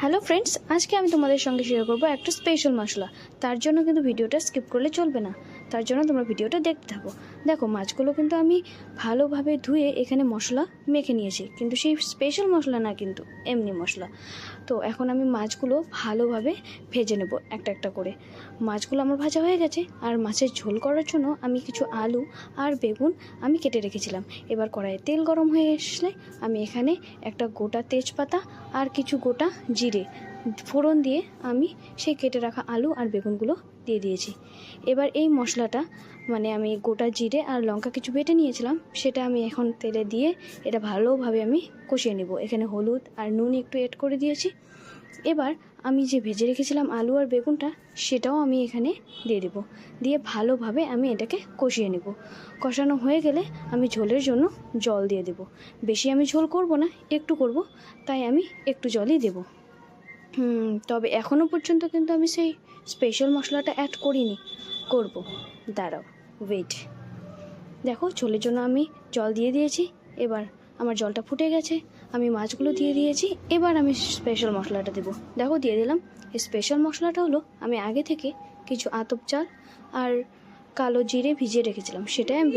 Hello friends, আজকে আমি তোমাদের সঙ্গে শেয়ার করবো একটা স্পেশাল মশলা। তার জন্য কিন্তু ভিডিওটা স্কিপ করলে চলবে না, তার জন্য তোমরা ভিডিওটা দেখতে থাকো। দেখো, মাছগুলো কিন্তু আমি ভালোভাবে ধুয়ে এখানে মশলা মেখে নিয়েছি, কিন্তু সেই স্পেশাল মশলা না, কিন্তু এমনি মশলা। তো এখন আমি মাছগুলো ভালোভাবে ভেজে নেব একটা একটা করে। মাছগুলো আমার ভাজা হয়ে গেছে, আর মাছের ঝোল করার জন্য আমি কিছু আলু আর বেগুন আমি কেটে রেখেছিলাম। এবার কড়াইয়ে তেল গরম হয়ে আসলে আমি এখানে একটা গোটা তেজপাতা আর কিছু গোটা জিরে ফোড়ন দিয়ে আমি সেই কেটে রাখা আলু আর বেগুনগুলো দিয়ে দিয়েছি। এবার এই মশলাটা আমি গোটা জিরে আর লঙ্কা কিছু বেটে নিয়েছিলাম, সেটা আমি এখন তেলে দিয়ে এটা ভালোভাবে আমি কষিয়ে নেব। এখানে হলুদ আর নুন একটু এড করে দিয়েছি। এবার আমি যে ভেজে রেখেছিলাম আলু আর বেগুনটা, সেটাও আমি এখানে দিয়ে দেব। দিয়ে ভালোভাবে আমি এটাকে কষিয়ে নেব। কষানো হয়ে গেলে আমি ঝোলের জন্য জল দিয়ে দেব। বেশি আমি ঝোল করব না, একটু করব, তাই আমি একটু জলই দেব। তবে এখনও পর্যন্ত কিন্তু আমি সেই স্পেশাল মশলাটা অ্যাড করিনি, করব। দাঁড়াও, ওয়েট। দেখো, ঝোলের জন্য আমি জল দিয়ে দিয়েছি। এবার আমার জলটা ফুটে গেছে, আমি মাছগুলো দিয়ে দিয়েছি। এবার আমি স্পেশাল মশলাটা দেবো। দেখো, দিয়ে দিলাম। এই স্পেশাল মশলাটা হলো আমি আগে থেকে কিছু আতপ চাল আর কালো জিরে ভিজিয়ে রেখেছিলাম, সেটাই আমি